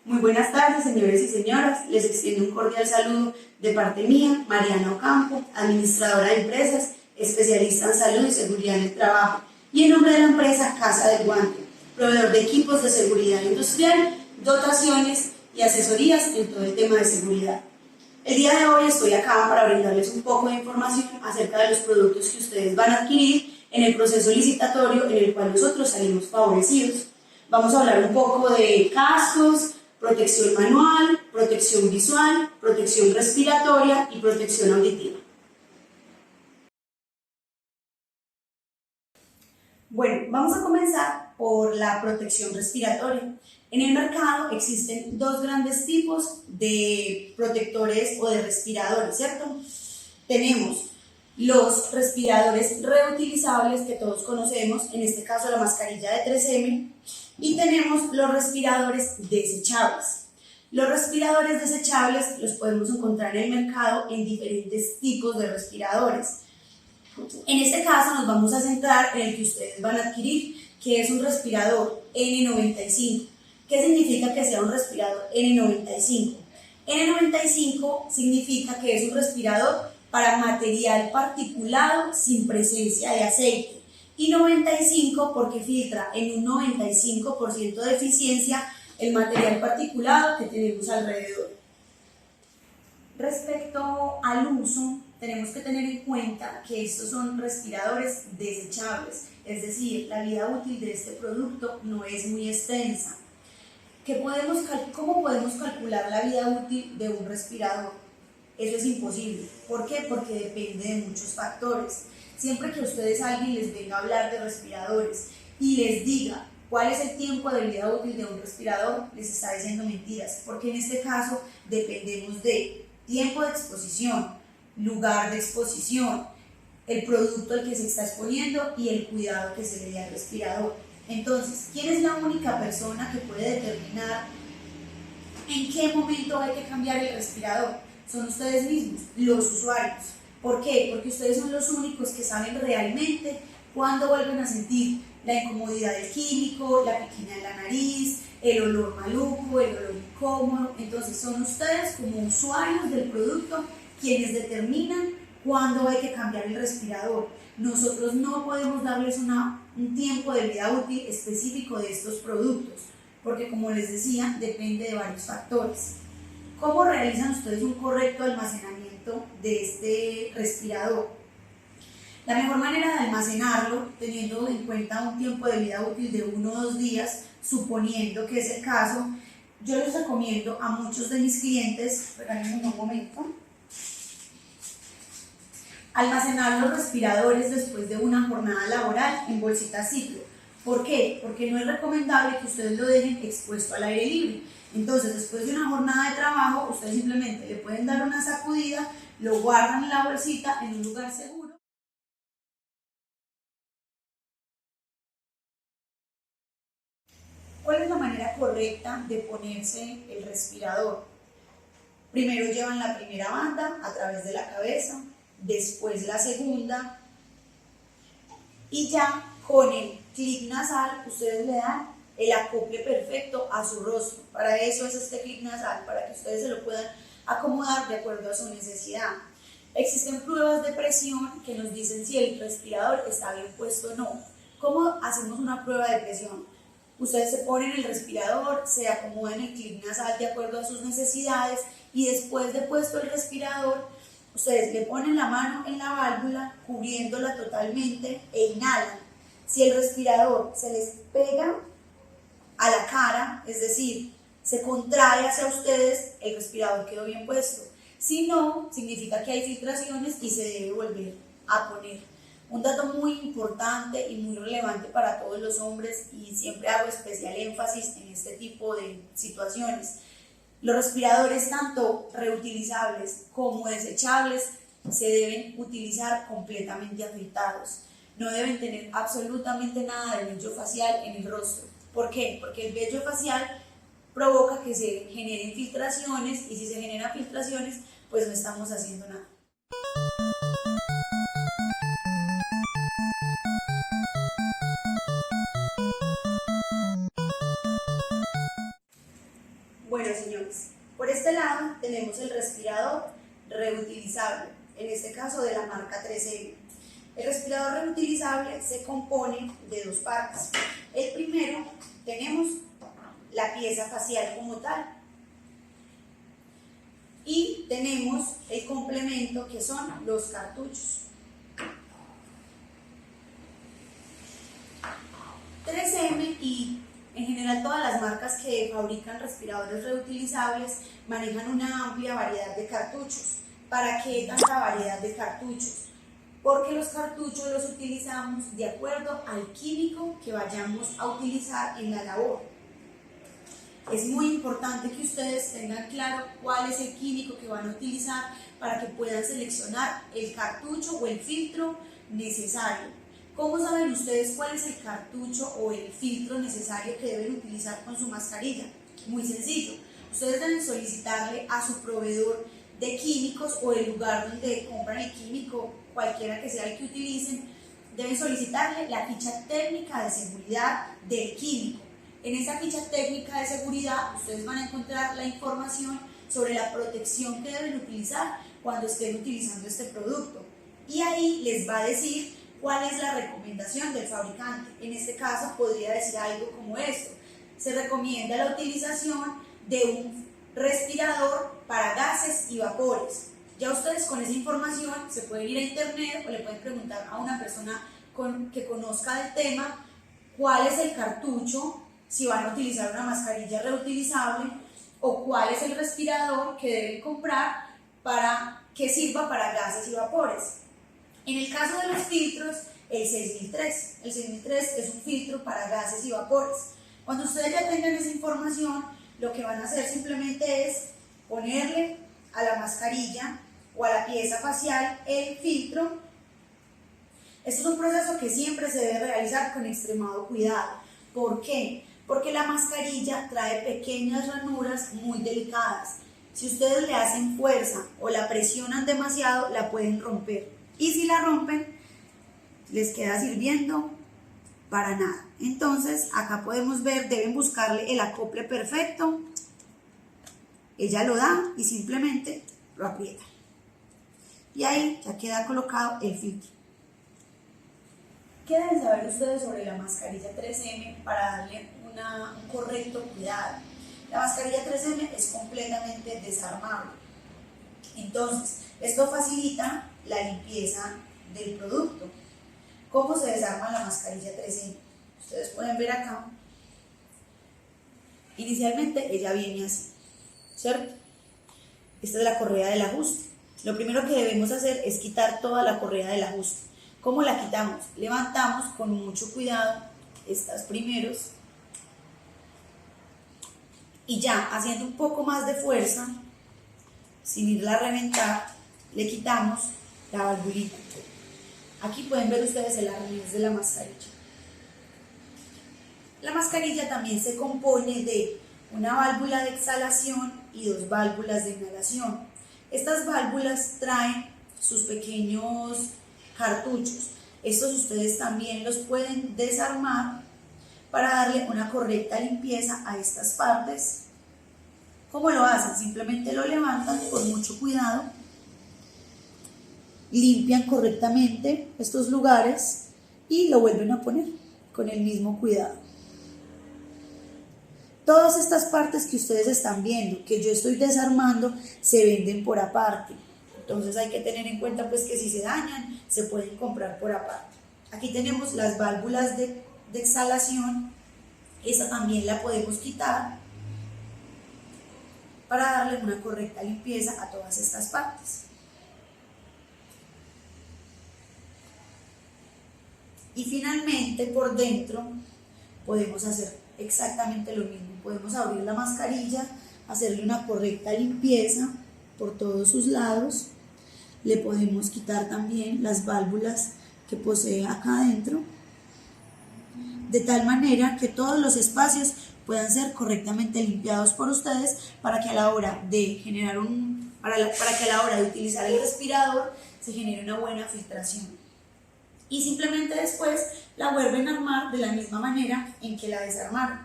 Muy buenas tardes, señores y señoras. Les extiendo un cordial saludo de parte mía, Mariana Ocampo, administradora de empresas, especialista en salud y seguridad en el trabajo, y en nombre de la empresa Casa del Guante, proveedor de equipos de seguridad industrial, dotaciones y asesorías en todo el tema de seguridad. El día de hoy estoy acá para brindarles un poco de información acerca de los productos que ustedes van a adquirir en el proceso licitatorio en el cual nosotros salimos favorecidos. Vamos a hablar un poco de cascos, protección manual, protección visual, protección respiratoria y protección auditiva. Bueno, vamos a comenzar por la protección respiratoria. En el mercado existen dos grandes tipos de protectores o de respiradores, ¿cierto? Tenemos los respiradores reutilizables que todos conocemos, en este caso la mascarilla de 3M, y tenemos los respiradores desechables. Los respiradores desechables los podemos encontrar en el mercado en diferentes tipos de respiradores. En este caso nos vamos a centrar en el que ustedes van a adquirir, que es un respirador N95. ¿Qué significa que sea un respirador N95? N95 significa que es un respirador para material particulado sin presencia de aceite, y 95 porque filtra en un 95% de eficiencia el material particulado que tenemos alrededor. Respecto al uso, tenemos que tener en cuenta que estos son respiradores desechables, es decir, la vida útil de este producto no es muy extensa. ¿Cómo podemos calcular la vida útil de un respirador? Eso es imposible. ¿Por qué? Porque depende de muchos factores. Siempre que alguien les venga a hablar de respiradores y les diga cuál es el tiempo de vida útil de un respirador, les está diciendo mentiras, porque en este caso dependemos de tiempo de exposición, lugar de exposición, el producto al que se está exponiendo y el cuidado que se le dé al respirador. Entonces, ¿quién es la única persona que puede determinar en qué momento hay que cambiar el respirador? Son ustedes mismos, los usuarios. ¿Por qué? Porque ustedes son los únicos que saben realmente cuándo vuelven a sentir la incomodidad del químico, la piquina en la nariz, el olor maluco, el olor incómodo. Entonces son ustedes como usuarios del producto quienes determinan cuándo hay que cambiar el respirador. Nosotros no podemos darles un tiempo de vida útil específico de estos productos, porque como les decía, depende de varios factores. ¿Cómo realizan ustedes un correcto almacenamiento de este respirador? La mejor manera de almacenarlo, teniendo en cuenta un tiempo de vida útil de 1 o 2 días, suponiendo que es el caso, yo les recomiendo a muchos de mis clientes, regálenme un momento, almacenar los respiradores después de una jornada laboral en bolsitas ciclo. ¿Por qué? Porque no es recomendable que ustedes lo dejen expuesto al aire libre. Entonces, después de una jornada de trabajo, ustedes simplemente le pueden dar una sacudida, lo guardan en la bolsita en un lugar seguro. ¿Cuál es la manera correcta de ponerse el respirador? Primero llevan la primera banda a través de la cabeza, después la segunda, y ya con el clic nasal ustedes le dan el acople perfecto a su rostro. Para eso es este clic nasal, para que ustedes se lo puedan acomodar de acuerdo a su necesidad. Existen pruebas de presión que nos dicen si el respirador está bien puesto o no. ¿Cómo hacemos una prueba de presión? Ustedes se ponen el respirador, se acomodan el clic nasal de acuerdo a sus necesidades, y después de puesto el respirador, ustedes le ponen la mano en la válvula, cubriéndola totalmente, e inhalan. Si el respirador se les pega a la cara, es decir, se contrae hacia ustedes, el respirador quedó bien puesto. Si no, significa que hay filtraciones y se debe volver a poner. Un dato muy importante y muy relevante para todos los hombres, y siempre hago especial énfasis en este tipo de situaciones: los respiradores, tanto reutilizables como desechables, se deben utilizar completamente afeitados. No deben tener absolutamente nada de vello facial en el rostro. ¿Por qué? Porque el vello facial provoca que se generen filtraciones, y si se generan filtraciones, pues no estamos haciendo nada. Bueno, señores, por este lado tenemos el respirador reutilizable, en este caso de la marca 3M. El respirador reutilizable se compone de dos partes. El primero, tenemos la pieza facial como tal y tenemos el complemento que son los cartuchos. 3M y en general todas las marcas que fabrican respiradores reutilizables manejan una amplia variedad de cartuchos. ¿Para qué tanta variedad de cartuchos? Porque los cartuchos los utilizamos de acuerdo al químico que vayamos a utilizar en la labor. Es muy importante que ustedes tengan claro cuál es el químico que van a utilizar para que puedan seleccionar el cartucho o el filtro necesario. ¿Cómo saben ustedes cuál es el cartucho o el filtro necesario que deben utilizar con su mascarilla? Muy sencillo. Ustedes deben solicitarle a su proveedor de químicos o el lugar donde compran el químico, cualquiera que sea el que utilicen, deben solicitarle la ficha técnica de seguridad del químico. En esa ficha técnica de seguridad ustedes van a encontrar la información sobre la protección que deben utilizar cuando estén utilizando este producto. Y ahí les va a decir cuál es la recomendación del fabricante. En este caso podría decir algo como esto: se recomienda la utilización de un respirador para gases y vapores. Ya ustedes con esa información se pueden ir a internet o le pueden preguntar a una persona que conozca del tema cuál es el cartucho, si van a utilizar una mascarilla reutilizable, o cuál es el respirador que deben comprar para que sirva para gases y vapores. En el caso de los filtros, el 6003. El 6003 es un filtro para gases y vapores. Cuando ustedes ya tengan esa información, lo que van a hacer simplemente es ponerle a la mascarilla o a la pieza facial el filtro. Este es un proceso que siempre se debe realizar con extremado cuidado. ¿Por qué? Porque la mascarilla trae pequeñas ranuras muy delicadas. Si ustedes le hacen fuerza o la presionan demasiado, la pueden romper. Y si la rompen, les queda sirviendo para nada. Entonces, acá podemos ver, deben buscarle el acople perfecto. Ella lo da y simplemente lo aprieta. Y ahí ya queda colocado el filtro. ¿Qué deben saber ustedes sobre la mascarilla 3M para darle un correcto cuidado? La mascarilla 3M es completamente desarmable. Entonces, esto facilita la limpieza del producto. ¿Cómo se desarma la mascarilla 3M? Ustedes pueden ver acá. Inicialmente ella viene así, ¿cierto? Esta es la correa del ajuste. Lo primero que debemos hacer es quitar toda la correa del ajuste. ¿Cómo la quitamos? Levantamos con mucho cuidado estas primeros y ya haciendo un poco más de fuerza, sin irla a reventar, le quitamos la valvulita. Aquí pueden ver ustedes el arnés de la mascarilla. La mascarilla también se compone de una válvula de exhalación y dos válvulas de inhalación. Estas válvulas traen sus pequeños cartuchos. Estos ustedes también los pueden desarmar para darle una correcta limpieza a estas partes. ¿Cómo lo hacen? Simplemente lo levantan con mucho cuidado, limpian correctamente estos lugares y lo vuelven a poner con el mismo cuidado. Todas estas partes que ustedes están viendo, que yo estoy desarmando, se venden por aparte. Entonces hay que tener en cuenta pues que si se dañan, se pueden comprar por aparte. Aquí tenemos las válvulas de exhalación. Esa también la podemos quitar para darle una correcta limpieza a todas estas partes. Y finalmente por dentro podemos hacer exactamente lo mismo. Podemos abrir la mascarilla, hacerle una correcta limpieza por todos sus lados. Le podemos quitar también las válvulas que posee acá adentro, de tal manera que todos los espacios puedan ser correctamente limpiados por ustedes para que a la hora de generar para que a la hora de utilizar el respirador se genere una buena filtración. Y simplemente después la vuelven a armar de la misma manera en que la desarmaron.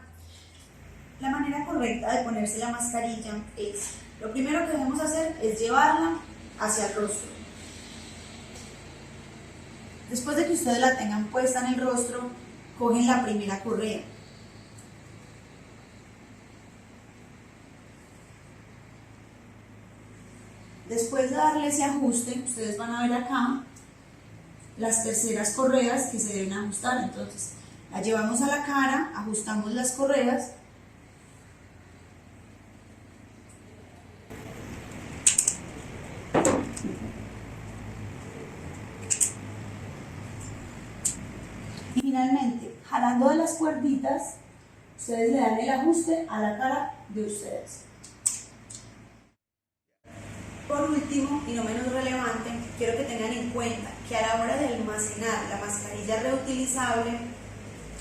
La manera correcta de ponerse la mascarilla es, lo primero que debemos hacer es llevarla hacia el rostro. Después de que ustedes la tengan puesta en el rostro, cogen la primera correa. Después de darle ese ajuste, ustedes van a ver acá las terceras correas que se deben ajustar. Entonces, la llevamos a la cara, ajustamos las correas. Y finalmente, jalando de las cuerditas, ustedes le dan el ajuste a la cara de ustedes. Por último, y no menos relevante, quiero que tengan en cuenta que a la hora de almacenar la mascarilla reutilizable,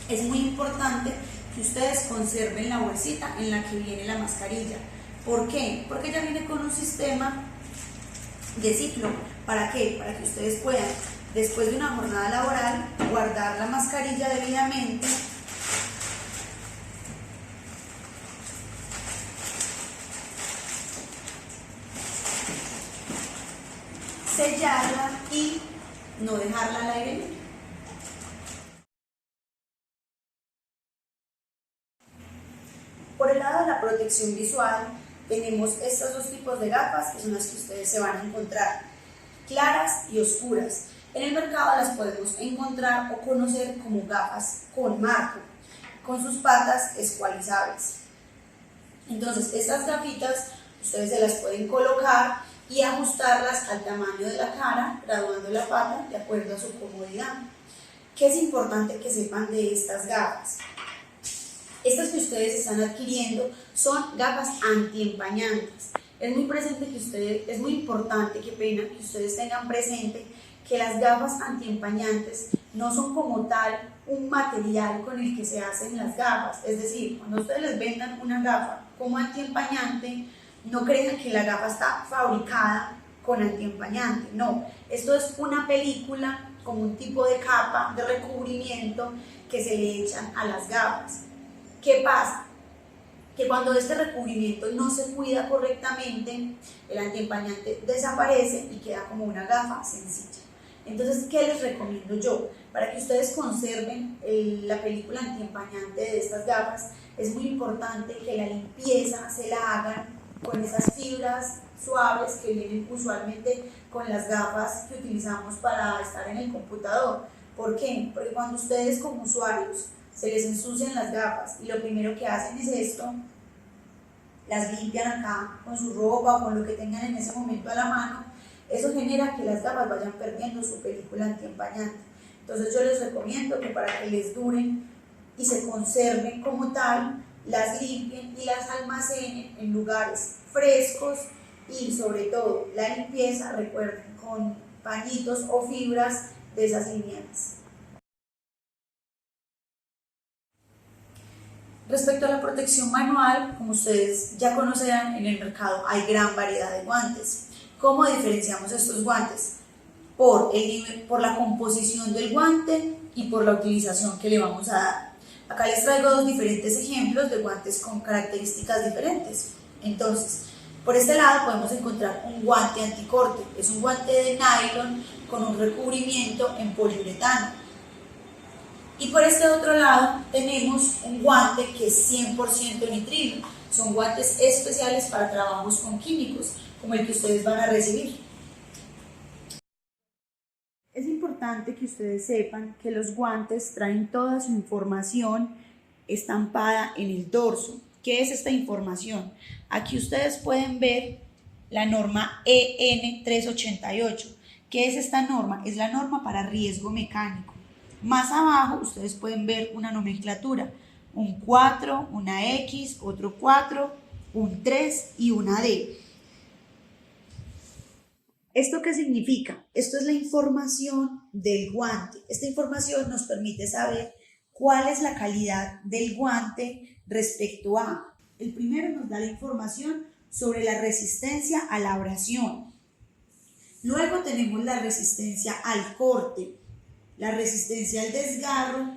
es muy importante que ustedes conserven la bolsita en la que viene la mascarilla. ¿Por qué? Porque ya viene con un sistema de ciclo. ¿Para qué? Para que ustedes puedan, después de una jornada laboral, guardar la mascarilla debidamente, sellarla y no dejarla al aire libre. Por el lado de la protección visual, tenemos estos dos tipos de gafas que son las que ustedes se van a encontrar, claras y oscuras. En el mercado las podemos encontrar o conocer como gafas con marco, con sus patas escualizables. Entonces, estas gafitas ustedes se las pueden colocar y ajustarlas al tamaño de la cara, graduando la pata de acuerdo a su comodidad. ¿Qué es importante que sepan de estas gafas? Estas que ustedes están adquiriendo son gafas antiempañantes. Es muy importante, qué pena, que ustedes tengan presente que las gafas antiempañantes no son como tal un material con el que se hacen las gafas. Es decir, cuando ustedes les vendan una gafa como antiempañante, no crean que la gafa está fabricada con antiempañante. No, esto es una película como un tipo de capa de recubrimiento que se le echan a las gafas. ¿Qué pasa? Que cuando este recubrimiento no se cuida correctamente, el antiempañante desaparece y queda como una gafa sencilla. Entonces, ¿qué les recomiendo yo? Para que ustedes conserven la película antiempañante de estas gafas, es muy importante que la limpieza se la hagan con esas fibras suaves que vienen usualmente con las gafas que utilizamos para estar en el computador. ¿Por qué? Porque cuando ustedes como usuarios se les ensucian las gafas y lo primero que hacen es esto, las limpian acá con su ropa o con lo que tengan en ese momento a la mano, eso genera que las gafas vayan perdiendo su película antiempañante. Entonces yo les recomiendo que para que les duren y se conserven como tal, las limpien y las almacenen en lugares frescos y sobre todo la limpieza, recuerden, con pañitos o fibras de esas lineales. Respecto a la protección manual, como ustedes ya conocerán, en el mercado hay gran variedad de guantes. ¿Cómo diferenciamos estos guantes? Por la composición del guante y por la utilización que le vamos a dar. Acá les traigo dos diferentes ejemplos de guantes con características diferentes. Entonces, por este lado podemos encontrar un guante anticorte. Es un guante de nylon con un recubrimiento en poliuretano. Y por este otro lado tenemos un guante que es 100% nitrilo. Son guantes especiales para trabajos con químicos, como el que ustedes van a recibir. Es importante que ustedes sepan que los guantes traen toda su información estampada en el dorso. ¿Qué es esta información? Aquí ustedes pueden ver la norma EN 388. ¿Qué es esta norma? Es la norma para riesgo mecánico. Más abajo ustedes pueden ver una nomenclatura, un 4, una X, otro 4, un 3 y una D. ¿Esto qué significa? Esto es la información del guante. Esta información nos permite saber cuál es la calidad del guante respecto a. El primero nos da la información sobre la resistencia a la abrasión. Luego tenemos la resistencia al corte, la resistencia al desgarro,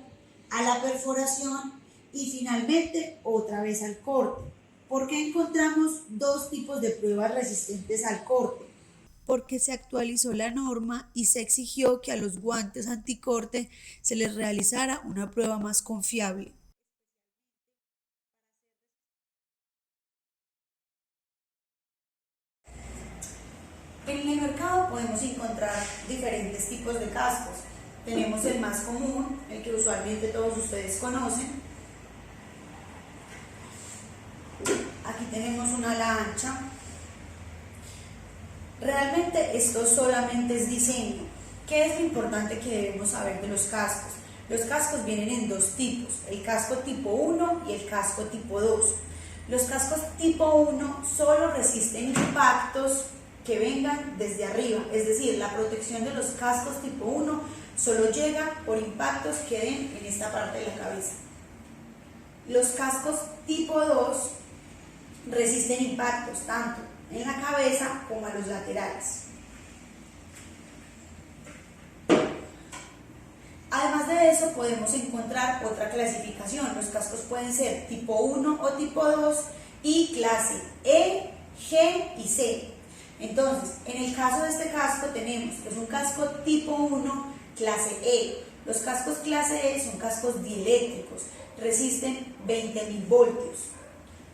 a la perforación Y finalmente, otra vez al corte. ¿Por qué encontramos dos tipos de pruebas resistentes al corte? Porque se actualizó la norma y se exigió que a los guantes anticorte se les realizara una prueba más confiable. En el mercado podemos encontrar diferentes tipos de cascos. Tenemos el más común, el que usualmente todos ustedes conocen. Aquí tenemos una ala ancha. Realmente esto solamente es diseño. ¿Qué es lo importante que debemos saber de los cascos? Los cascos vienen en dos tipos, el casco tipo 1 y el casco tipo 2. Los cascos tipo 1 solo resisten impactos que vengan desde arriba, es decir, la protección de los cascos tipo 1 solo llega por impactos que den en esta parte de la cabeza. Los cascos tipo 2 resisten impactos tanto en la cabeza como a los laterales. Además de eso, podemos encontrar otra clasificación. Los cascos pueden ser tipo 1 o tipo 2 y clase E, G y C. Entonces, en el caso de este casco tenemos que es un casco tipo 1, clase E. Los cascos clase E son cascos dieléctricos, resisten 20.000 voltios.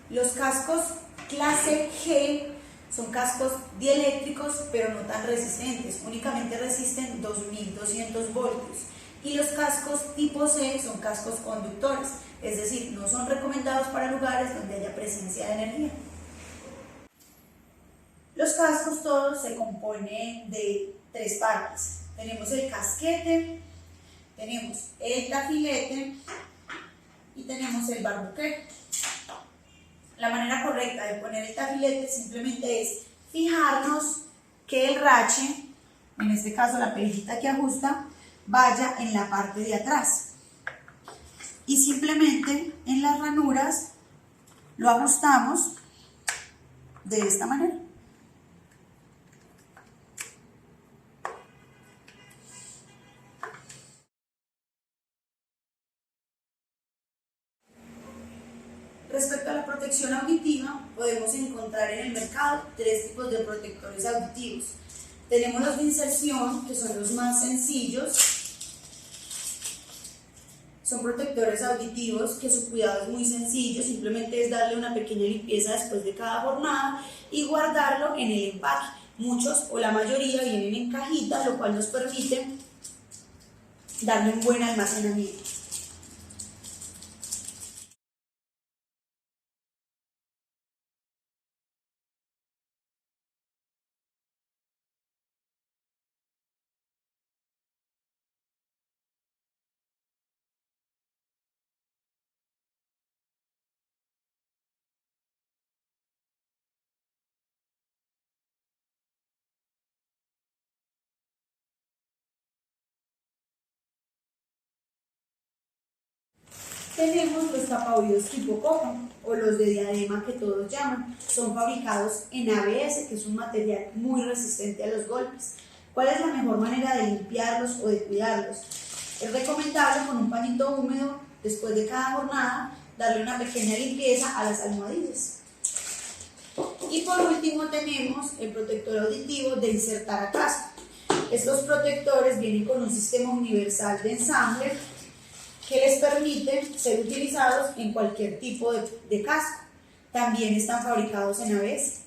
Los cascos clase G son cascos dieléctricos, pero no tan resistentes, únicamente resisten 2.200 voltios. Y los cascos tipo C son cascos conductores, es decir, no son recomendados para lugares donde haya presencia de energía. Los cascos todos se componen de tres partes. Tenemos el casquete, tenemos el tafilete y tenemos el barbuquero. La manera correcta de poner el tafilete simplemente es fijarnos que el rache, en este caso la perillita que ajusta, vaya en la parte de atrás. Y simplemente en las ranuras lo ajustamos de esta manera. Respecto a la protección auditiva, podemos encontrar en el mercado tres tipos de protectores auditivos. Tenemos los de inserción, que son los más sencillos. Son protectores auditivos que su cuidado es muy sencillo, simplemente es darle una pequeña limpieza después de cada jornada y guardarlo en el empaque. Muchos o la mayoría vienen en cajita, lo cual nos permite darle un buen almacenamiento. Tenemos los tapaoídos tipo copa o los de diadema que todos llaman. Son fabricados en ABS, que es un material muy resistente a los golpes. ¿Cuál es la mejor manera de limpiarlos o de cuidarlos? Es recomendable con un pañito húmedo después de cada jornada darle una pequeña limpieza a las almohadillas. Y por último tenemos el protector auditivo de insertar a casco. Estos protectores vienen con un sistema universal de ensamble que les permite ser utilizados en cualquier tipo de casco. También están fabricados en ABS.